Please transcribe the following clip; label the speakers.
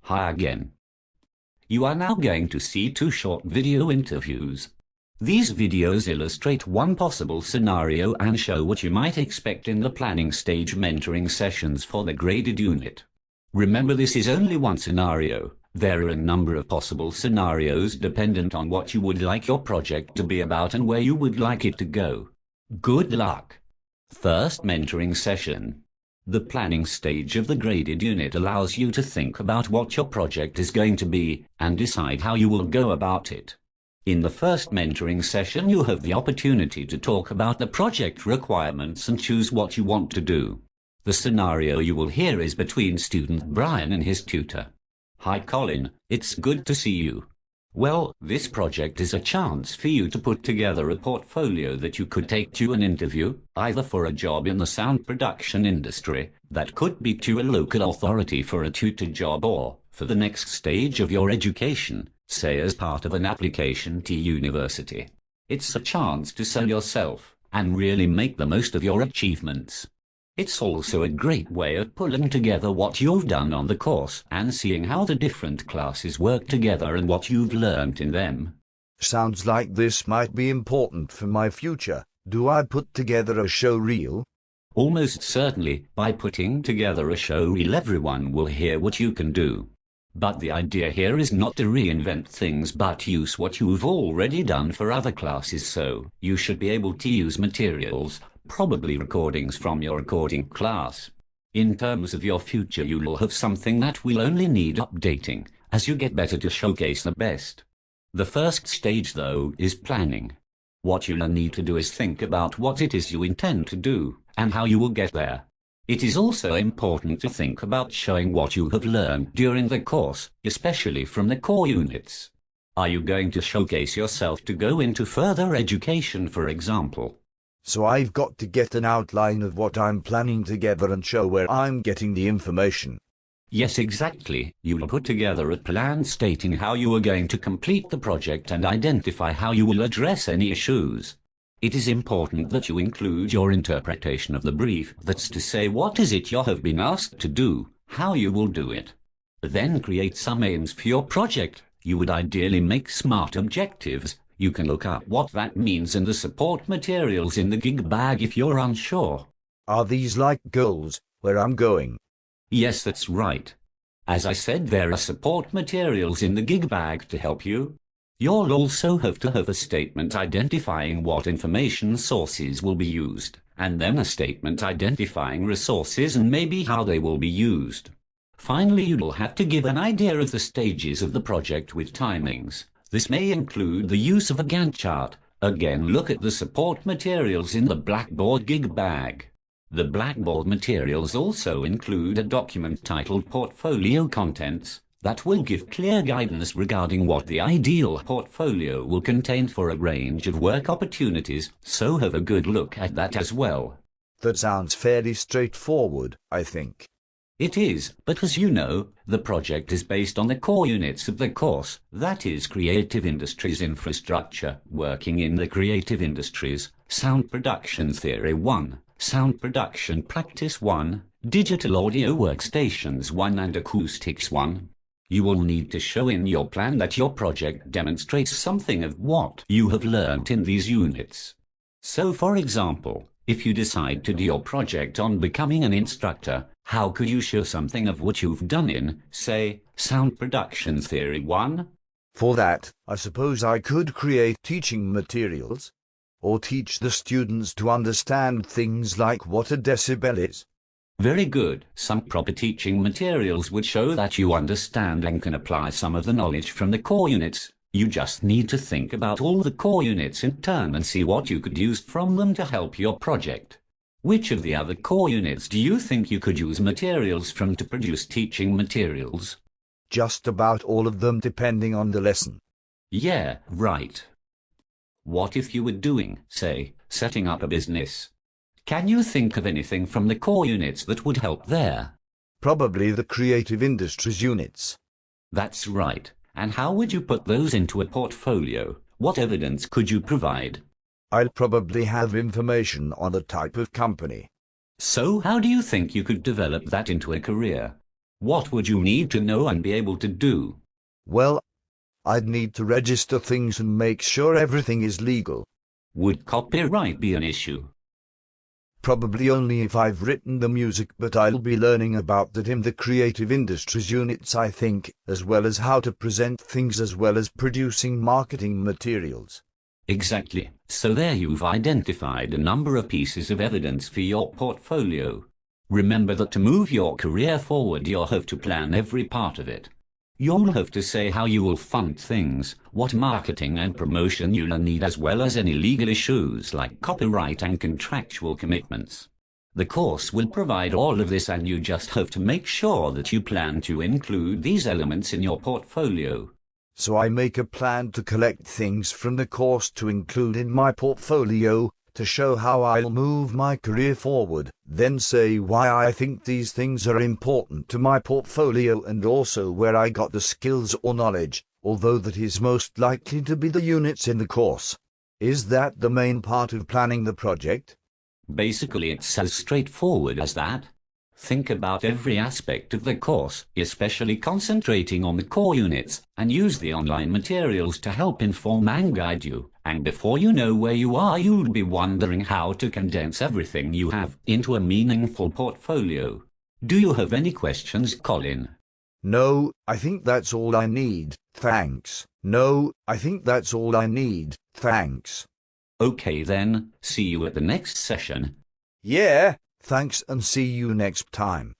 Speaker 1: Hi again. You are now going to see two short video interviews. These videos illustrate one possible scenario and show what you might expect in the planning stage mentoring sessions for the graded unit. Remember, this is only one scenario. There are a number of possible scenarios dependent on what you would like your project to be about and where you would like it to go. Good luck! First mentoring session. The planning stage of the graded unit allows you to think about what your project is going to be and decide how you will go about it. In the first mentoring session, you have the opportunity to talk about the project requirements and choose what you want to do. The scenario you will hear is between student Brian and his tutor. Hi Colin, it's good to see you. Well, this project is a chance for you to put together a portfolio that you could take to an interview, either for a job in the sound production industry, that could be to a local authority for a tutor job, or for the next stage of your education, say as part of an application to university. It's a chance to sell yourself and really make the most of your achievements. It's also a great way of pulling together what you've done on the course and seeing how the different classes work together and what you've learned in them.
Speaker 2: Sounds like this might be important for my future. Do I put together a show reel?
Speaker 1: Almost certainly. By putting together a show reel, everyone will hear what you can do. But the idea here is not to reinvent things but use what you've already done for other classes, so you should be able to use materials, probably recordings from your recording class. In terms of your future, you will have something that will only need updating as you get better to showcase the best. The first stage, though, is planning. What you'll need to do is think about what it is you intend to do and how you will get there. It is also important to think about showing what you have learned during the course, especially from the core units. Are you going to showcase yourself to go into further education, for example?
Speaker 2: So I've got to get an outline of what I'm planning together and show where I'm getting the information.
Speaker 1: Yes, exactly. You will put together a plan stating how you are going to complete the project and identify how you will address any issues. It is important that you include your interpretation of the brief, that's to say, what is it you have been asked to do, how you will do it. Then create some aims for your project. You would ideally make SMART objectives. You can look up what that means in the support materials in the gig bag if you're unsure.
Speaker 2: Are these like goals, where I'm going?
Speaker 1: Yes, that's right. As I said, there are support materials in the gig bag to help you. You'll also have to have a statement identifying what information sources will be used, and then a statement identifying resources and maybe how they will be used. Finally, you'll have to give an idea of the stages of the project with timings. This may include the use of a Gantt chart. Again, look at the support materials in the Blackboard gig bag. The Blackboard materials also include a document titled Portfolio Contents that will give clear guidance regarding what the ideal portfolio will contain for a range of work opportunities, so have a good look at that as well.
Speaker 2: That sounds fairly straightforward, I think.
Speaker 1: It is, but as you know, the project is based on the core units of the course, that is Creative Industries Infrastructure, Working in the Creative Industries, Sound Production Theory 1, Sound Production Practice 1, Digital Audio Workstations 1 and Acoustics 1. You will need to show in your plan that your project demonstrates something of what you have learnt in these units. So, for example, if you decide to do your project on becoming an instructor, how could you show something of what you've done in, say, Sound Production Theory 1?
Speaker 2: For that, I suppose I could create teaching materials, or teach the students to understand things like what a decibel is.
Speaker 1: Very good. Some proper teaching materials would show that you understand and can apply some of the knowledge from the core units. You just need to think about all the core units in turn and see what you could use from them to help your project. Which of the other core units do you think you could use materials from to produce teaching materials?
Speaker 2: Just about all of them, depending on the lesson.
Speaker 1: Yeah, right. What if you were doing, say, setting up a business? Can you think of anything from the core units that would help there?
Speaker 2: Probably the Creative Industries units.
Speaker 1: That's right. And how would you put those into a portfolio? What evidence could you provide?
Speaker 2: I'll probably have information on a type of company.
Speaker 1: So how do you think you could develop that into a career? What would you need to know and be able to do?
Speaker 2: Well, I'd need to register things and make sure everything is legal.
Speaker 1: Would copyright be an issue?
Speaker 2: Probably only if I've written the music, but I'll be learning about that in the creative industries units, I think, as well as how to present things as well as producing marketing materials.
Speaker 1: Exactly. So there you've identified a number of pieces of evidence for your portfolio. Remember that to move your career forward, you'll have to plan every part of it. You'll have to say how you will fund things, what marketing and promotion you'll need, as well as any legal issues like copyright and contractual commitments. The course will provide all of this, and you just have to make sure that you plan to include these elements in your portfolio.
Speaker 2: So I make a plan to collect things from the course to include in my portfolio, to show how I'll move my career forward, then say why I think these things are important to my portfolio and also where I got the skills or knowledge, although that is most likely to be the units in the course. Is that the main part of planning the project?
Speaker 1: Basically, it's as straightforward as that. Think about every aspect of the course, especially concentrating on the core units, and use the online materials to help inform and guide you. And before you know where you are, you'll be wondering how to condense everything you have into a meaningful portfolio. Do you have any questions, Colin?
Speaker 2: No, I think that's all I need, thanks. No, I think that's all I need, thanks.
Speaker 1: Okay then, see you at the next session.
Speaker 2: Yeah, thanks, and see you next time.